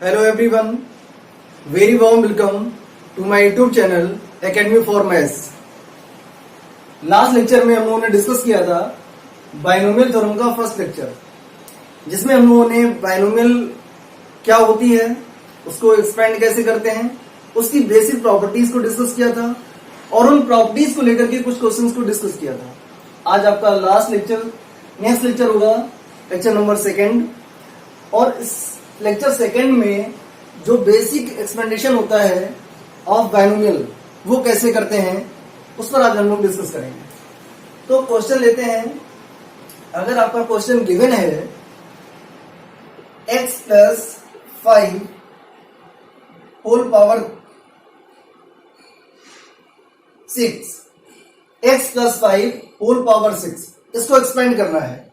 Hello everyone, very warm welcome to my YouTube channel Academy for Maths। Last lecture में हम लोगों ने discuss किया था बाइनोमियल थ्योरम का फर्स्ट लेक्चर, जिसमें हम लोगों ने बाइनोमियल क्या होती है, उसको एक्सपेंड कैसे करते हैं, उसकी बेसिक प्रॉपर्टीज को डिस्कस किया था और उन प्रॉपर्टीज को लेकर के कुछ क्वेश्चंस को डिस्कस किया था। आज आपका लास्ट लेक्चर, नेक्स्ट लेक्चर होगा लेक्चर नंबर 2 और इस लेक्चर 2 में जो बेसिक एक्सप्लेनेशन होता है ऑफ बाइनोमियल वो कैसे करते हैं उस पर आज हम लोग डिस्कस करेंगे। तो क्वेश्चन लेते हैं। अगर आपका क्वेश्चन गिवन है x plus 5 whole power 6, x plus 5 whole power 6, इसको एक्सपेंड करना है।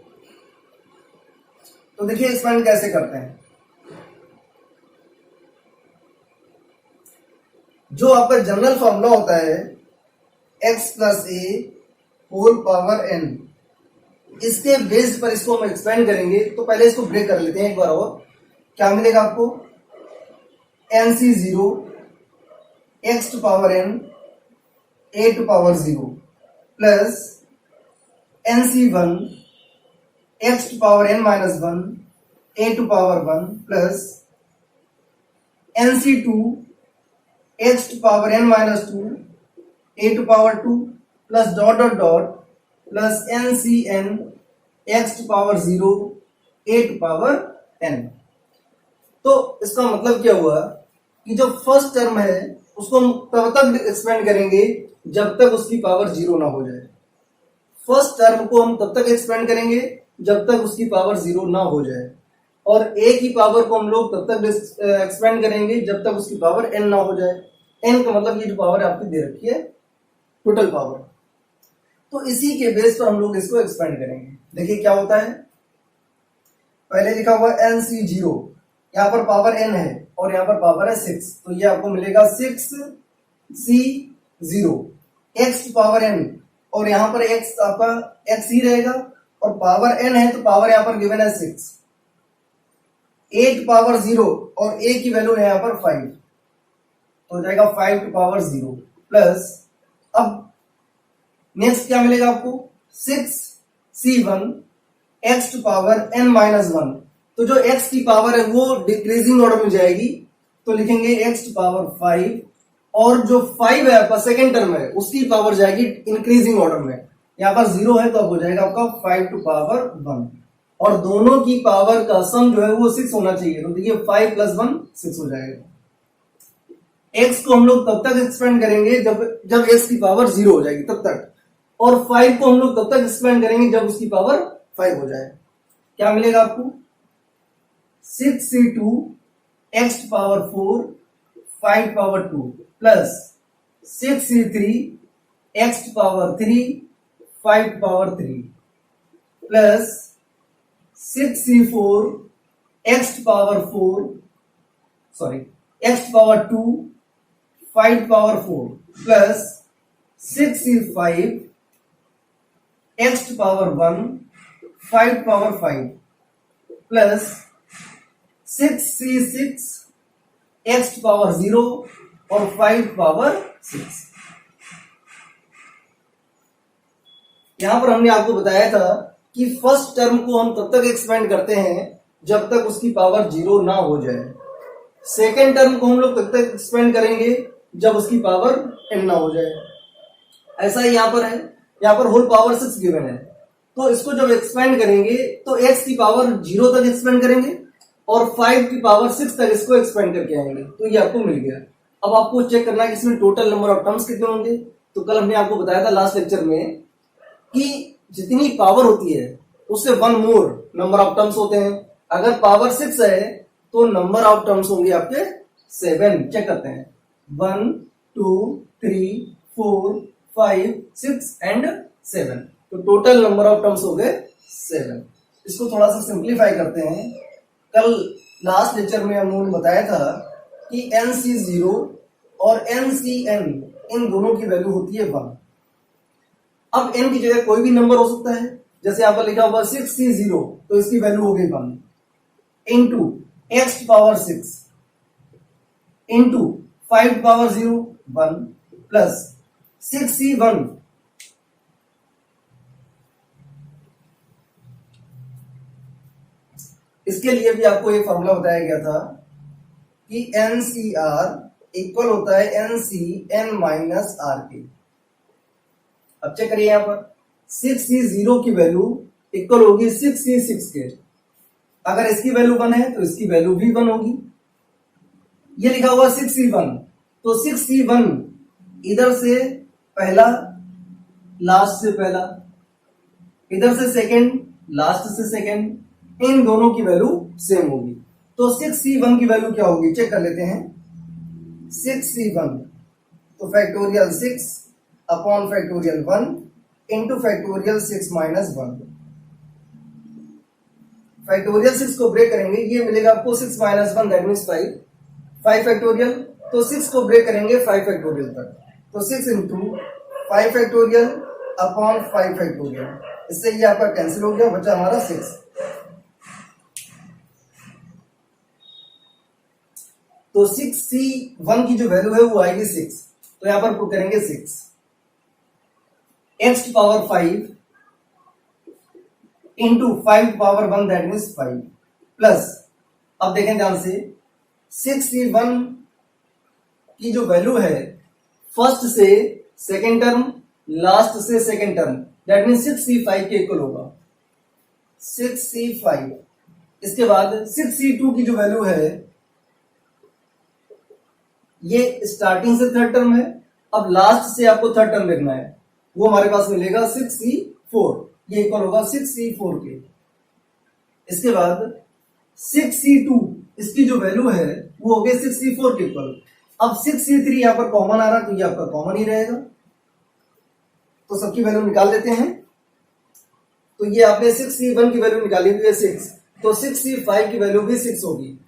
तो देखिए एक्सपेंड कैसे करते हैं। जो आपका जनरल फॉर्मूला होता है x प्लस ए होल पावर n, इसके बेस पर इसको हम एक्सपेंड करेंगे। तो पहले इसको ब्रेक कर लेते हैं एक बार और। क्या मिलेगा आपको? nc0 x to power n a to power 0 plus nc1 x to power n minus 1 a to power 1 plus nc2 x to power n minus 2 a to power 2 plus dot dot dot plus ncn x to power 0 a to power n। तो इसका मतलब क्या हुआ कि जो first term है उसको हम तब तक एक्सपेंड करेंगे जब तक उसकी पावर 0 ना हो जाए। फर्स्ट टर्म को हम तब तक एक्सपेंड करेंगे जब तक उसकी पावर 0 ना हो जाए, और a की पावर को हम लोग तब तक एक्सपेंड करेंगे जब तक उसकी पावर n ना हो जाए। n का मतलब ये जो पावर आपकी दे रखी है टोटल पावर। तो इसी के बेस पर हम लोग इसको एक्सपेंड करेंगे। देखिए क्या होता है। पहले लिखा हुआ nc0, यहाँ पर पावर n है और यहाँ पर पावर है 6, तो ये आपको मिलेगा 6c0 x to power n, और यहाँ पर x आपका x ही रहेगा और पावर n है तो पावर यहाँ पर गिवन है 6, a टू पावर 0 और a की वैल्यू है यहाँ पर 5, तो हो जाएगा 5 टू पावर 0 प्लस, अब नेक्स्ट क्या मिलेगा आपको? 6c1 x to power n minus 1। तो जो x की पावर है वो डिक्रीजिंग ऑर्डर में जाएगी, तो लिखेंगे x टू पावर 5, और जो 5 है आपका सेकेंड टर्म है उसकी पावर जाएगी इंक्रीजिंग ऑर्डर में। यहाँ पर 0 है तो अब हो जाएगा आपका 5 टू पावर 1, और दोनों की पावर का सम जो है वो 6 होना चाहिए। तो देखिए 5 प्लस 1 6 हो जाएगा। x को हम लोग तब तक एक्सपेंड करेंगे जब x की पावर 0 हो जाएगी तब तक, और 5 को हम लोग तब तक एक्सपेंड करेंगे जब उसकी पावर 5 हो जाए। क्या मिलेगा आपको? 6c2 x to power 4 5 power 2 plus 6c3 x to power 3 5 power 3 plus 6c4 x to power 2 5 power 4 plus 6c5 x to power 1 5 power 5 plus 6c6 x to power 0 और 5 पावर 6। यहां पर हमने आपको बताया था कि फर्स्ट टर्म को हम तब तक एक्सपेंड करते हैं जब तक उसकी पावर 0 ना हो जाए। सेकेंड टर्म को हम लोग तब तक एक्सपेंड करेंगे जब उसकी पावर n ना हो जाए। ऐसा ही यहां पर है, यहां पर होल पावर 6 गिवन है, तो इसको जब एक्सपेंड करेंगे तो x की पावर 0 तक एक्सपेंड करेंगे और 5 की पावर 6 तक इसको एक्सपेंड करके आएंगे। तो ये आपको मिल गया। अब आपको चेक करना है कि इसमें टोटल नंबर ऑफ टर्म्स कितने होंगे। तो कल हमने आपको बताया था लास्ट लेक्चर में कि जितनी पावर होती है उससे 1 मोर नंबर ऑफ टर्म्स होते हैं। अगर पावर 6 है तो नंबर ऑफ टर्म्स होंगे आपके 7। चेक करते हैं 1 2 3 4 5 6 एंड 7, तो टोटल नंबर ऑफ टर्म्स हो गए 7। इसको थोड़ा सा सिंप्लीफाई करते हैं। कल लास्ट लेक्चर में हम लोगों ने बताया था कि nc0 और ncn इन दोनों की वैल्यू होती है 1। अब n की जगह कोई भी नंबर हो सकता है, जैसे यहाँ पर लिखा हुआ 6c0 तो इसकी वैल्यू हो गई 1 into x to power 6 into 5 power 0 1 plus 6c1 इसके लिए भी आपको एक फॉर्मूला बताया गया था कि NCR इक्वल होता है NC माइनस R के। अब चेक करिए यहां पर 6c0 की वैल्यू इक्वल होगी 6c6 के। अगर इसकी वैल्यू 1 है तो इसकी वैल्यू भी 1 होगी। ये लिखा हुआ 6c1, तो 6c1 इधर से पहला लास्ट से पहला, इधर से सेकंड लास्ट से सेकंड, इन दोनों की वैल्यू सेम होगी। तो 6c1 की वैल्यू क्या होगी चेक कर लेते हैं। 6c1 तो factorial 6 upon factorial 1 into factorial 6 minus 1। Factorial 6 को ब्रेक करेंगे, ये मिलेगा आपको 6 माइनस 1 दैट मीन्स 5 फैक्टोरियल। तो 6 को ब्रेक करेंगे 5 फैक्टोरियल तक, तो 6 इंटू 5 फैक्टोरियल अपॉन 5 फैक्टोरियल। इससे ये आपका कैंसिल हो गया, बचा हमारा 6। तो 6c1 की जो वैल्यू है वो आएगी 6, तो यहां पर पुट करेंगे 6 x power 5 into 5 power 1 that means 5 plus, अब देखें ध्यान से 6c1 की जो वैल्यू है फर्स्ट से सेकेंड टर्म लास्ट से second term that means 6c5 के इक्वल होगा 6c5। इसके बाद 6c2 की जो वैल्यू है ये स्टार्टिंग से थर्ड टर्म है, अब लास्ट से आपको थर्ड टर्म लिखना है, वो हमारे पास मिलेगा 6c4, ये इक्वल होगा 6c4 के। इसके बाद 6c2 इसकी जो वैल्यू है वो हो गई 6c4 के इक्वल। अब 6c3 यहां पर कॉमन आ रहा है तो ये आपका कॉमन ही रहेगा, तो सबकी वैल्यू निकाल लेते हैं। तो ये आपने 6c1 की वैल्यू निकाली हुई है 6, तो 6c5 की वैल्यू भी 6 होगी।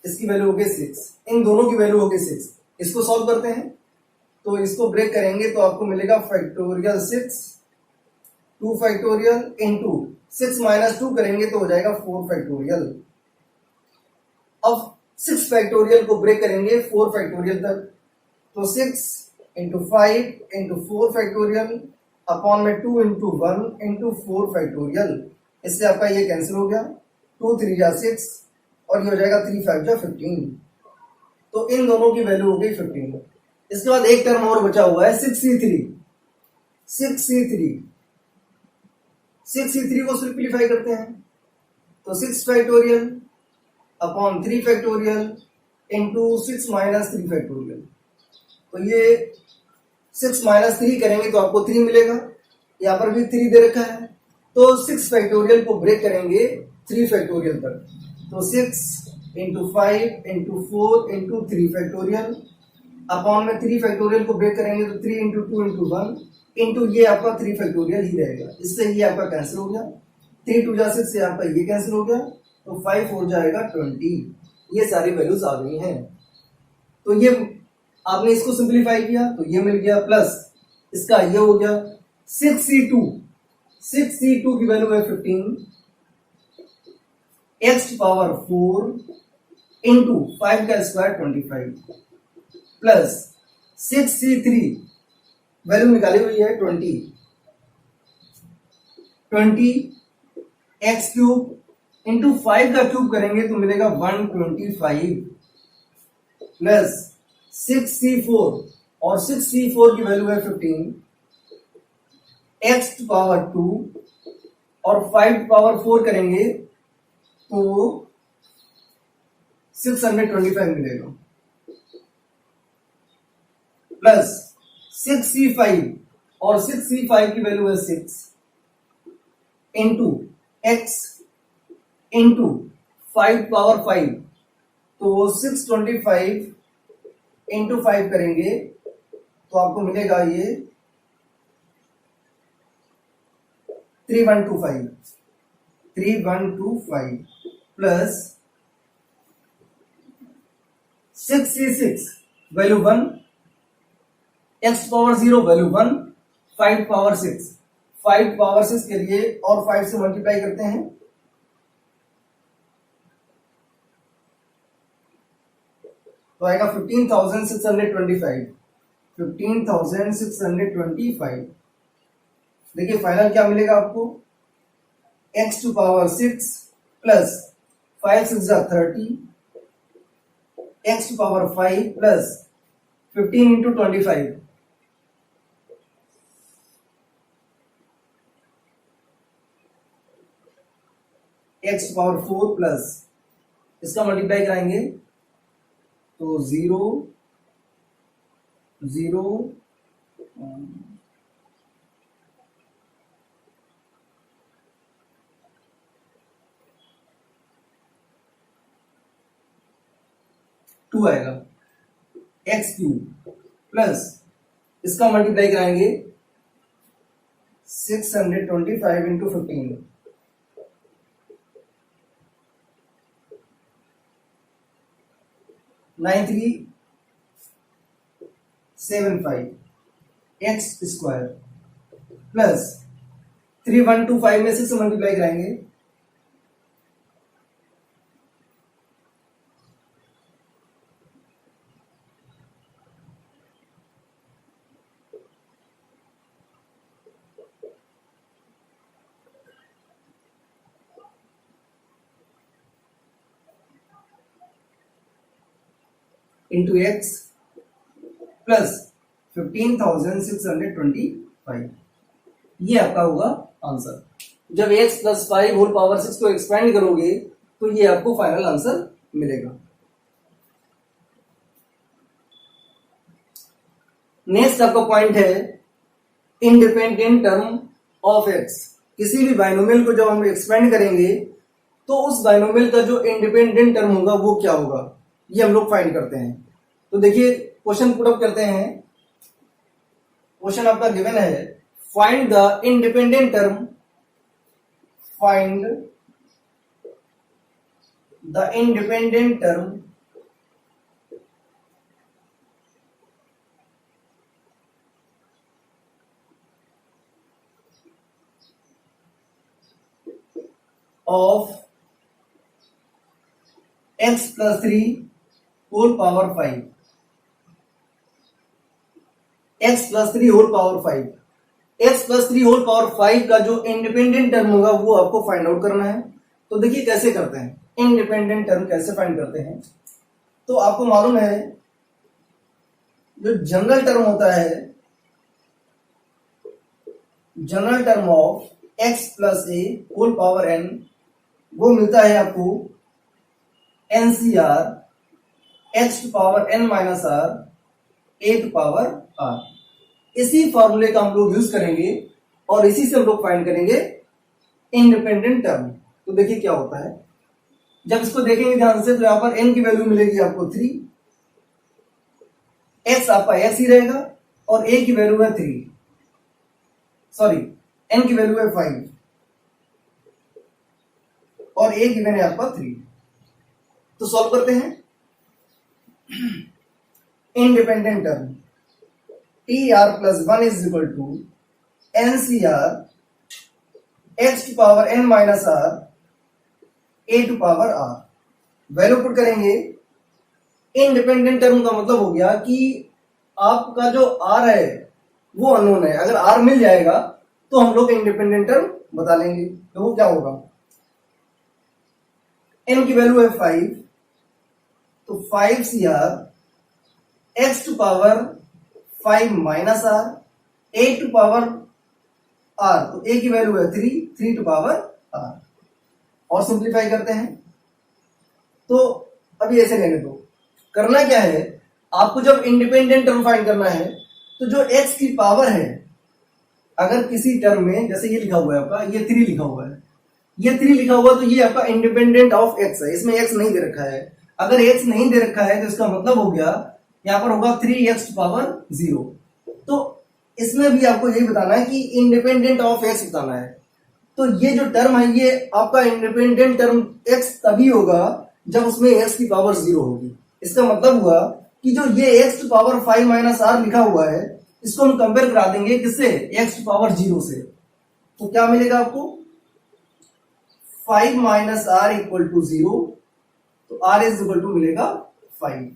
इसकी वैल्यू हो गई 6, इन दोनों की वैल्यू हो गई 6। इसको सॉल्व करते हैं, तो इसको ब्रेक करेंगे तो आपको मिलेगा फैक्टोरियल 6 2 फैक्टोरियल इंटू 6 माइनस 2 करेंगे तो हो जाएगा 4 फैक्टोरियल। अब 6 फैक्टोरियल को ब्रेक करेंगे 4 फैक्टोरियल तक, तो 6 इंटू 5 इंटू 4 फैक्टोरियल अपॉन में 2 इंटू 1 इंटू 4 फैक्टोरियल। इससे आपका ये कैंसिल हो गया, 2 3 जा 6 और ये हो जाएगा 3 5 जा 15। तो इन दोनों की वैल्यू हो गई 15। इसके बाद एक टर्म और बचा हुआ है 6c3। 6c3 को सिंप्लीफाई करते हैं, तो 6 factorial upon 3 factorial into 6 minus 3 factorial. तो ये 6 माइनस 3 करेंगे तो आपको 3 मिलेगा, यहाँ पर भी 3 दे रखा है, तो 6 फैक्टोरियल को ब्रेक करेंगे 3 फैक्टोरियल तक, तो 6 into 5 into 4 into 3 factorial upon में 3 फैक्टोरियल को ब्रेक करेंगे तो 3 इंटू 2 इंटू 1 इंटू ये आपका 3 फैक्टोरियल ही रहेगा। इससे ये आपका कैंसिल हो गया, 3 2 जा 6 से आपका ये कैंसिल हो गया, तो 5 हो जाएगा 20। ये सारी वैल्यूज आ गई हैं। तो ये आपने इसको सिंप्लीफाई किया तो ये मिल गया, प्लस इसका ये हो गया 6c2 की वैल्यू है 15 x पावर 4 इंटू 5 का स्क्वायर 25 प्लस 6c3 वैल्यू निकाली हुई है 20 x क्यूब इंटू 5 का क्यूब करेंगे तो मिलेगा 125 प्लस 6c4 और 6c4 की वैल्यू है 15 x पावर 2 और 5 पावर 4 करेंगे तो 625 मिलेगा प्लस 6c5 और 6c5 की वैल्यू है 6 इंटू x इंटू 5 पावर 5, तो 625 इंटू 5 करेंगे तो आपको मिलेगा ये 3125 plus 6c6 value 1 x power 0 value 1 5 power 6 के लिए और 5 से मल्टीप्लाई करते हैं तो आएगा 15,625, 15,625। देखिए फाइनल क्या मिलेगा आपको, x to power 6 plus 5 6 30, x to power 5 plus 15 into 25, x to power 4 plus इसका मल्टीप्लाई कराएंगे तो 0 0 2 आएगा, एक्स क्यूब प्लस इसका मल्टीप्लाई कराएंगे 625 इंटू 15, 9375 एक्स स्क्वायर प्लस 3125 में 6 मल्टीप्लाई कराएंगे इंटू एक्स प्लस 15,625, ये आपका होगा आंसर। जब x प्लस 5 होल पावर 6 को एक्सपेंड करोगे तो ये आपको फाइनल आंसर मिलेगा। नेक्स्ट आपका पॉइंट है इंडिपेंडेंट टर्म ऑफ x। किसी भी बाइनोमियल को जब हम एक्सपेंड करेंगे तो उस बाइनोमियल का जो इंडिपेंडेंट टर्म होगा वो क्या होगा, ये हम लोग फाइंड करते हैं। तो देखिए क्वेश्चन पुट अप करते हैं। क्वेश्चन आपका गिवन है, find the independent term, find the independent term of x plus 3 whole power 5, x plus 3 whole power 5, x plus 3 whole power 5 का जो इंडिपेंडेंट टर्म होगा वो आपको फाइंड आउट करना है। तो देखिए कैसे करते हैं, इंडिपेंडेंट टर्म कैसे फाइंड करते हैं। तो आपको मालूम है जो जनरल टर्म होता है, general term of x plus a whole power n, वो मिलता है आपको NCR x to power n minus r a to power r। इसी फॉर्मूले का हम लोग यूज करेंगे और इसी से हम लोग फाइंड करेंगे इंडिपेंडेंट टर्म। तो देखिए क्या होता है, जब इसको देखेंगे ध्यान से तो यहां पर n की वैल्यू मिलेगी आपको 3, x आपका x ही रहेगा और a की वैल्यू है 3, सॉरी n की वैल्यू है 5 और a गिवन है आपका 3। तो सॉल्व करते हैं। Independent term TR plus 1 is equal to NCR x to power n minus r a to power r। Value put करेंगे। इंडिपेंडेंट टर्म का मतलब हो गया कि आपका जो r है वो अननोन है, अगर r मिल जाएगा तो हम लोग इंडिपेंडेंट टर्म बता लेंगे। तो वो क्या होगा, n की वैल्यू है 5, तो 5CR x to power 5 minus r a to power r, तो a की वैल्यू है 3, 3 टू पावर r। और सिंप्लीफाई करते हैं तो अभी ऐसे लेने दो। करना क्या है, आपको जब इंडिपेंडेंट टर्म फाइंड करना है तो जो x की पावर है, अगर किसी टर्म में जैसे ये लिखा हुआ है आपका, ये 3 लिखा हुआ है, ये 3 लिखा हुआ तो ये आपका इंडिपेंडेंट ऑफ x है, इसमें x नहीं दे रखा है। अगर x नहीं दे रखा है तो इसका मतलब हो गया यहां पर होगा 3x टू पावर 0। तो इसमें भी आपको यही बताना है कि इंडिपेंडेंट ऑफ x बताना है। तो ये जो टर्म है ये आपका इंडिपेंडेंट टर्म x तभी होगा जब उसमें x की पावर 0 होगी। इसका मतलब हुआ कि जो ये x to power 5 minus r लिखा हुआ है इसको हम कंपेयर करा देंगे किससे, x टू पावर 0 से। तो क्या मिलेगा आपको, 5 माइनस r इक्वल टू 0, तो r इज इक्वल टू मिलेगा 5।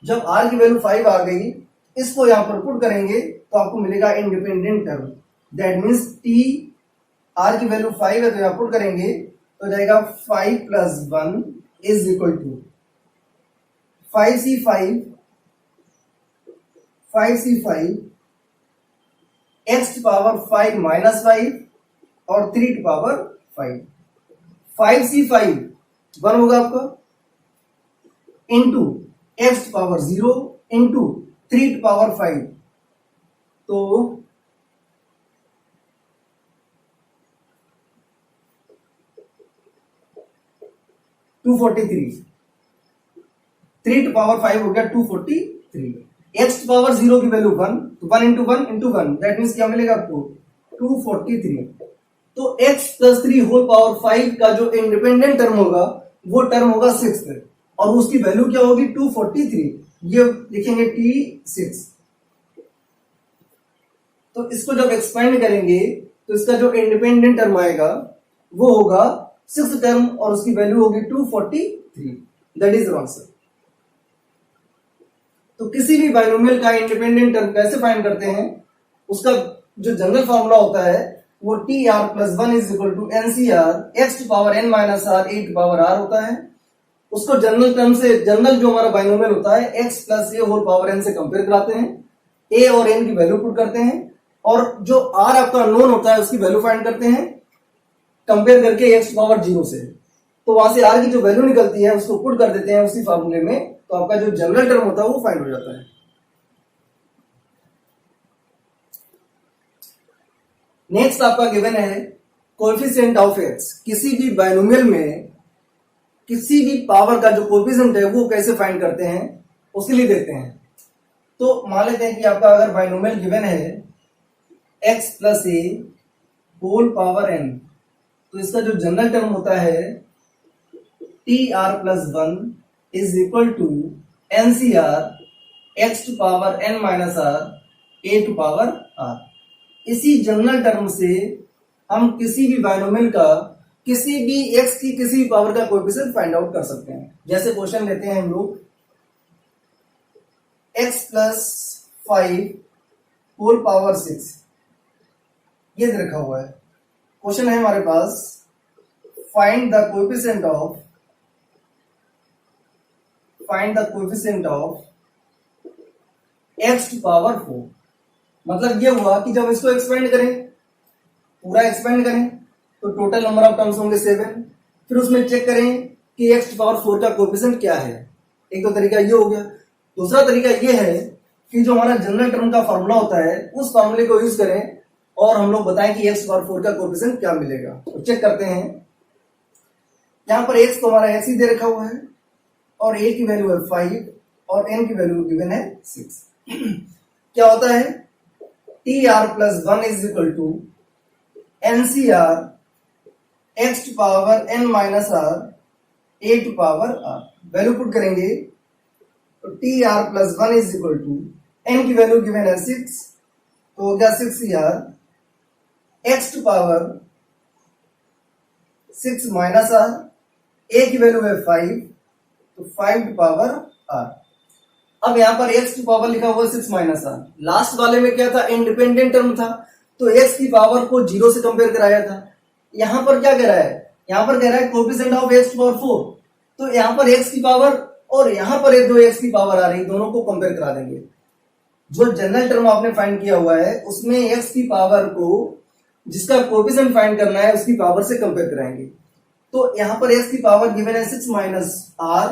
जब r की वैल्यू 5 आ गई, इसको यहां पर पुट करेंगे तो आपको मिलेगा independent term. That means t r की वैल्यू 5 है तो यहां पुट करेंगे तो जाएगा 5 plus 1 is equal to 5c5 x to power 5 minus 5 और 3 टू पावर 5। 5c5 1 होगा आपका into X to power 0 into 3 to power 5, तो 243। 3 टू पावर 5 हो गया 243। एक्स टू पावर 0 की वैल्यू 1, तो 1 इंटू 1 इंटू 1, दैट मीन्स क्या मिलेगा आपको 243। तो x प्लस 3 होल पावर 5 का जो इंडिपेंडेंट टर्म होगा वो टर्म होगा 6 और उसकी वैल्यू क्या होगी 243, ये लिखेंगे t6। तो इसको जब एक्सपेंड करेंगे तो इसका जो इंडिपेंडेंट टर्म आएगा वो होगा 6th टर्म और उसकी वैल्यू होगी 243। That is answer. तो किसी भी बाइनोमियल का इंडिपेंडेंट टर्म कैसे फाइंड करते हैं, उसका जो जनरल फॉर्मूला होता है वो T R plus 1 is equal to N C R X to power N minus R A to power R होता है। उसको जनरल टर्म से, जनरल जो हमारा बाइनोमियल होता है x plus A whole power N से कंपेयर कराते हैं, ए और एन की वैल्यू पुट करते हैं और जो आर आपका अननोन होता है उसकी वैल्यू फाइंड करते हैं कंपेयर करके एक्स पावर 0 से। तो वहां से आर की जो वैल्यू निकलती है उसको पुट कर देते हैं उसी फॉर्मूले में, तो आपका जो जनरल टर्म होता है वो फाइंड हो जाता है। नेक्स्ट आपका गिवन है कोएफिशिएंट ऑफ एक्स। किसी भी बाइनोमियल में किसी भी पावर का जो कोएफिशिएंट है वो कैसे फाइंड करते हैं उसके लिए देखते हैं। तो मान लेते हैं कि आपका अगर बाइनोमियल गिवन है x प्लस ए होल पावर n, तो इसका जो जनरल टर्म होता है T R plus 1 is equal to N C R X to power n minus R A to power r। इसी जनरल टर्म से हम किसी भी बाइनोमियल का किसी भी x की किसी भी पावर का कोएफिशिएंट फाइंड आउट कर सकते हैं। जैसे क्वेश्चन लेते हैं हम लोग x प्लस 5 होल पावर 6, ये रखा हुआ है। क्वेश्चन है हमारे पास find the coefficient of x to power 4। मतलब ये हुआ कि जब इसको एक्सपेंड करें, पूरा एक्सपेंड करें तो टोटल नंबर ऑफ टर्म्स होंगे 7। फिर उसमें चेक करें कि x टू पावर 4 का कोएफिशिएंट क्या है। एक तो तरीका ये हो गया। दूसरा तरीका ये है कि जो हमारा जनरल टर्म का फॉर्मूला होता है उस फॉर्मूले को यूज करें और हम लोग बताएं कि x टू पावर 4 का कोएफिशिएंट क्या मिलेगा। तो चेक करते हैं। यहां पर x तो हमारा x ही दे रखा हुआ है और a की वैल्यू है 5 और n की वैल्यू गिवन है 6। क्या होता है T R plus 1 is equal to N C R X to power n minus R A to power r। Value put करेंगे तो T R plus 1 is equal to n की value given है 6, तो हो गया 6 R X to power 6 minus R, A की value है 5, तो 5 टू पावर r। अब यहां पर x की पावर लिखा हुआ 6 माइनस आर। लास्ट वाले में क्या था, इंडिपेंडेंट टर्म था तो x की पावर को 0 से कंपेयर कराया था। यहां पर क्या कह रहा है, यहां पर कह रहा है coefficient of x to power 4। तो यहां पर x की पावर और यहां पर जो x की पावर आ रही दोनों को कंपेयर करा देंगे। जो जनरल टर्म आपने फाइंड किया हुआ है उसमें x की पावर को जिसका कोएफिशिएंट फाइंड करना है उसकी पावर से कंपेयर कराएंगे। तो यहां पर x की पावर गिवन है 6 माइनस आर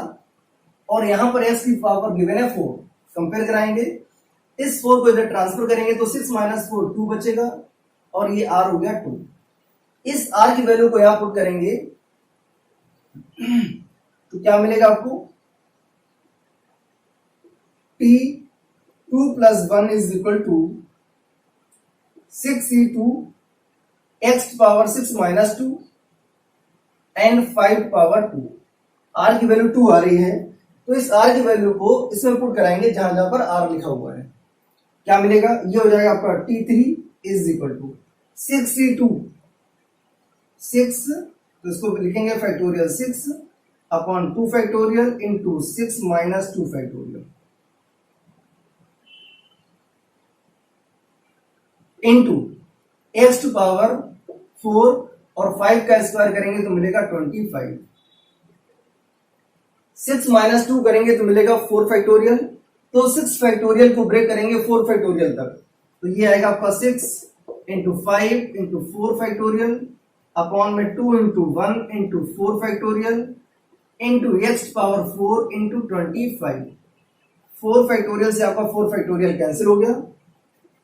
और यहां पर x की पावर गिवन है 4, कंपेयर कराएंगे। इस 4 को इधर ट्रांसफर करेंगे तो 6 माइनस 4 2 बचेगा और ये r हो गया 2। इस r की वैल्यू को यहां पुट करेंगे तो क्या मिलेगा आपको t 2 plus 1 is equal to 6c2 x power 6 minus 2 and 5 power 2। r की वैल्यू 2 आ रही है तो इस r की वैल्यू को इसमें पुट कराएंगे जहां जहां पर r लिखा हुआ है। क्या मिलेगा, ये हो जाएगा आपका t3 is equal to 6c2 6, तो इसको लिखेंगे factorial 6 upon 2 factorial into 6 minus 2 factorial. Into X to power 4 और 5 का स्क्वायर करेंगे तो मिलेगा 25। 6 माइनस 2 करेंगे तो मिलेगा 4 फैक्टोरियल। तो 6 फैक्टोरियल को ब्रेक करेंगे 4 फैक्टोरियल तक, तो ये आएगा आपका 6 इंटू 5 इंटू 4 फैक्टोरियल अपॉन में 2 into 1 into 4 factorial into x power 4 into 25। 4 factorial से आपका 4 फैक्टोरियल कैंसिल हो गया।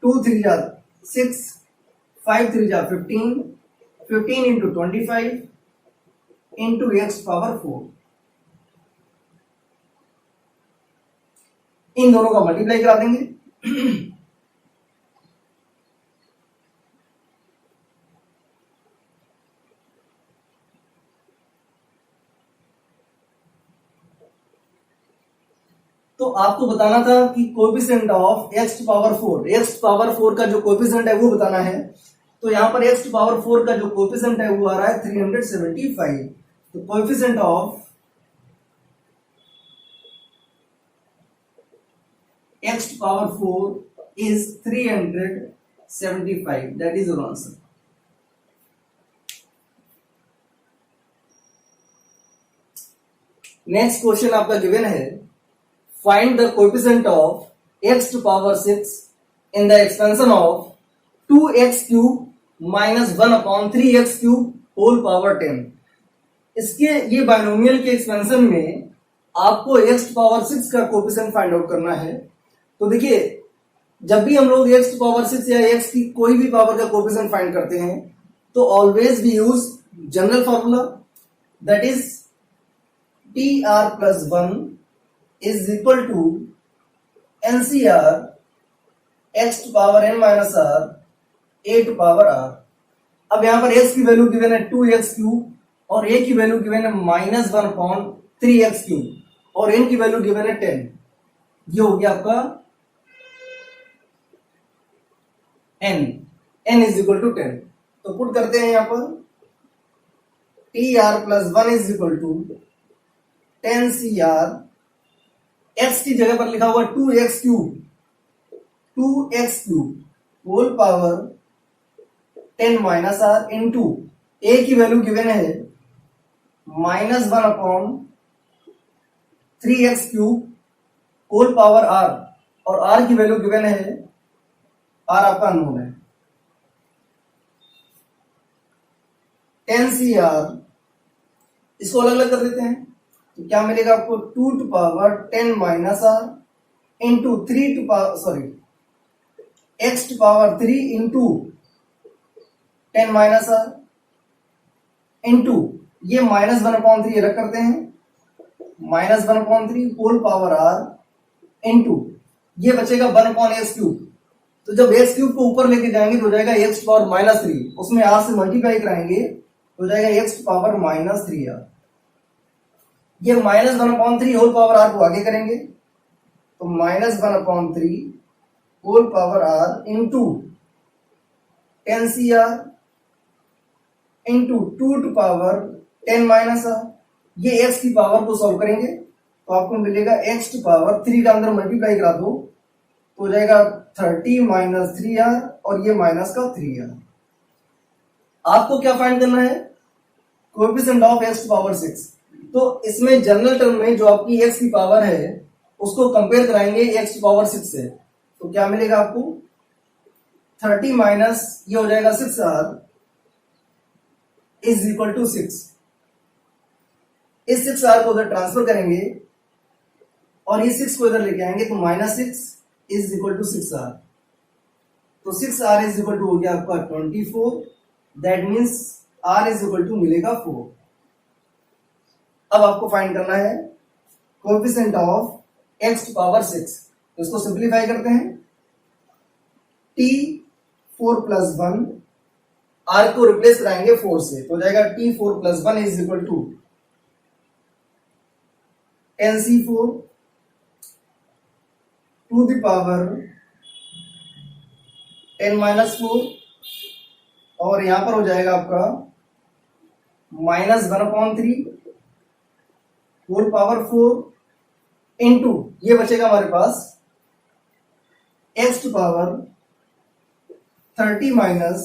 2 3 जा 6, 5 3 जा 15, 15 इंटू 25 इंटू एक्स पावर 4। इन दोनों का मल्टीप्लाई करा देंगे। तो आपको बताना था कि coefficient of X to power 4, X to power 4 का जो कोएफिशिएंट है वो बताना है। तो यहां पर एक्स टू पावर 4 का जो कोएफिशिएंट है वो आ रहा है 375। तो coefficient of x to power 4 is 375. That is your answer. Next question आपका गिवन है, find the coefficient of x to power 6 in the expansion of 2x cube minus 1 upon 3x cube whole power 10। इसके ये binomial के expansion में आपको x to power 6 का coefficient find out करना है। तो देखिए, जब भी हम लोग x टू पावर 6 या x की कोई भी पावर का कोएफिशिएंट फाइंड करते हैं तो always we use general formula, that is tr plus 1 is equal to ncr x to power n minus r a to power r। अब यहां पर x की वैल्यू गिवन है 2x क्यूब और a की वैल्यू गिवन है minus 1 upon 3x cube और n की वैल्यू गिवन है 10। ये हो गया आपका n इज इक्वल टू 10। तो पुट करते हैं यहां पर tr plus 1 is equal to 10cr, x की जगह पर लिखा हुआ 2x cube, 2x cube whole power 10 minus r into a की वैल्यू गिवन है minus 1 upon 3x cube whole power r और r की वैल्यू गिवन है, r आपका अननोन है, 10cr। इसको अलग अलग कर देते हैं तो क्या मिलेगा आपको 2 to power 10 minus r into 3 to power x to power 3 into 10 minus r into ये माइनस 1 अपॉन 3 रख करते हैं, minus 1 upon 3 whole power r into ये बचेगा 1 अपॉन एक्स क्यूब। तो जब एक्स क्यूब को ऊपर लेके जाएंगे तो हो जाएगा एक्स पावर माइनस 3, उसमें r से मल्टीप्लाई कराएंगे तो हो जाएगा एक्स पावर माइनस 3r। ये minus 1 upon 3 whole power r को आगे करेंगे तो minus 1 upon 3 whole power r into 10cr into 2 to power 10 minus r। ये x की पावर को सॉल्व करेंगे तो आपको मिलेगा x टू पावर 3 का अंदर मल्टीप्लाई करा दो तो हो जाएगा 30 माइनस 3r और ये माइनस का 3r। आपको क्या फाइंड करना है, coefficient of x to power 6। तो इसमें जनरल टर्म में जो आपकी x की पावर है उसको कंपेयर कराएंगे x टू पावर 6 से, तो क्या मिलेगा आपको 30 माइनस ये हो जाएगा 6r इज इक्वल टू 6। इस 6r को उधर ट्रांसफर करेंगे और ये 6 को इधर लेके आएंगे तो minus 6 is equal to 6r। तो 6r इज इक्वल टू हो गया आपका 24, that means r is equal to मिलेगा 4। अब आपको फाइंड करना है coefficient of x to power 6। तो इसको सिंप्लीफाई करते हैं, t4 प्लस 1 r को रिप्लेस कराएंगे 4 से तो हो जाएगा t4 plus 1 is equal to 10c4 to the power 10 minus 4 और यहां पर हो जाएगा आपका minus 1 upon 3 whole power 4 into ये बचेगा हमारे पास x टू पावर 30 माइनस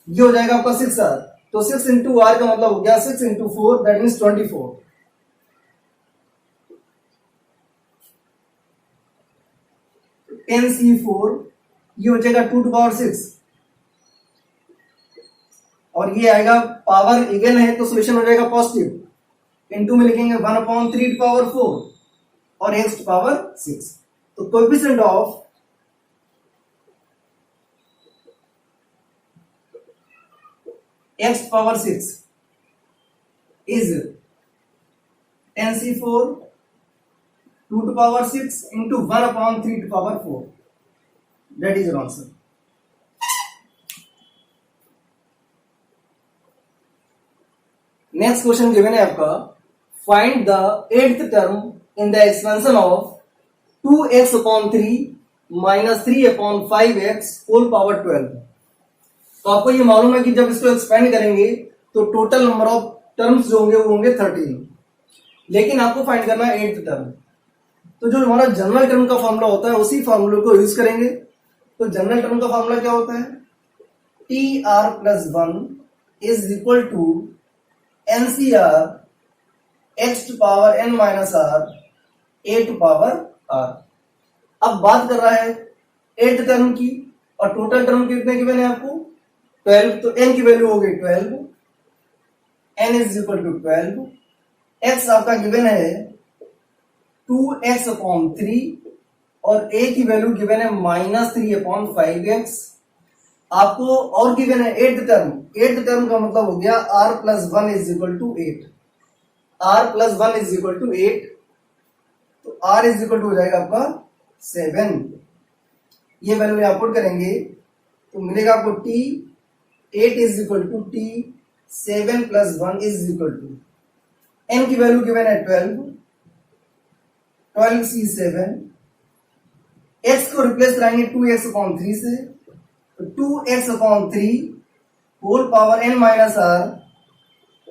ये हो जाएगा आपका 6r, तो 6 इंटू आर का मतलब हो गया 6 इंटू 4 दैट मीन्स 24। 10c4 ये हो जाएगा 2 टू पावर 6 और ये आएगा पावर इवन है तो सोल्यूशन हो जाएगा पॉजिटिव, इनटू में लिखेंगे 1/3 टू पावर 4 और x टू पावर 6। तो coefficient of x to power 6 is 10c4 2 to power 6 into 1/3 to power 4. That is your answer. Next question given है आपका, find the 8th term in the expansion of 2x/3 minus 3/5x whole power 12. तो आपको ये मालूम है कि जब इसको एक्सपेंड करेंगे तो टोटल नंबर ऑफ टर्म्स जो होंगे वो होंगे 13, लेकिन आपको फाइंड करना है 8th टर्म। तो जो हमारा जनरल टर्म का फॉर्मूला होता है उसी फॉर्मूले को यूज करेंगे। तो जनरल टर्म का फॉर्मूला क्या होता है, T R plus 1 is equal to NCR X to power N minus R A to power R. अब बात कर रहा है 8th टर्म की और टोटल टर्म कितने गिवन है आपको 12, तो n की वैल्यू हो गई 12, n is equal to 12, x आपका गिवन है 2x/3 और a की वैल्यू गिवन है -3/5x। आपको और गिवन है 8th टर्म, 8th टर्म का मतलब हो गया r plus 1 is equal to 8, r plus 1 is equal to 8, तो r इज इक्वल टू हो जाएगा आपका 7। ये वैल्यू आप पुट करेंगे तो मिलेगा आपको t 8 is equal to t 7 plus 1 is equal to n की वैल्यू गिवन है 12, 12c7, x को रिप्लेस कराएंगे 2x/3 से, तो 2x/3 whole power n minus r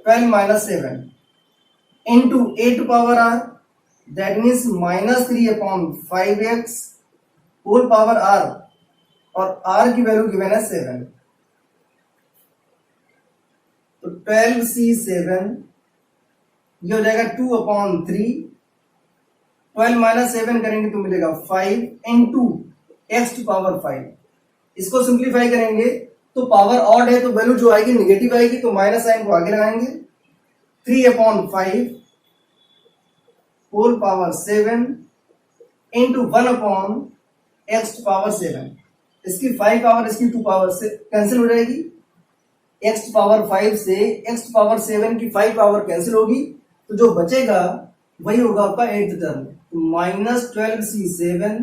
12 minus 7 into a to power r that means -3/5x whole power r और r की value given है 7, तो 12c7 ये हो जाएगा 2/3, 12 माइनस 7 करेंगे तो मिलेगा 5 इंटू एक्स टू पावर 5। इसको सिंप्लीफाई करेंगे तो पावर ऑड है तो वैल्यू जो आएगी निगेटिव आएगी, तो माइनस साइन को आगे लगाएंगे, 3/5 whole power 7 into 1/x to power 7। इसकी 5 पावर इसकी 2 पावर से कैंसिल हो जाएगी, x टू पावर 5 से x टू पावर 7 की 5 पावर कैंसिल होगी, तो जो बचेगा वही होगा आपका 8th टर्म, -12c7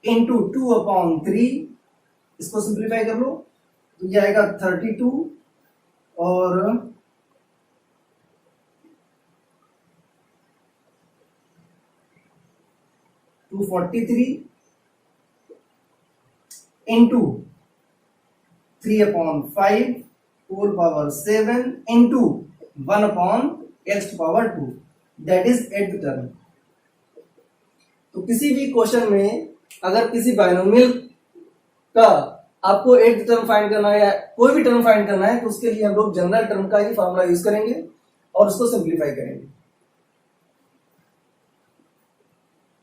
इंटू 2/3। इसको सिंप्लीफाई कर लो तो ये आएगा 32 और 243 into 3/5 whole power 7 into 1/x to power 2 that is 8th term. तो किसी भी क्वेश्चन में अगर किसी बाइनोमियल का आपको 8th टर्म फाइंड करना है या कोई भी टर्म फाइंड करना है तो उसके लिए हम लोग जनरल टर्म का ही फॉर्मूला यूज करेंगे और उसको सिंप्लीफाई करेंगे।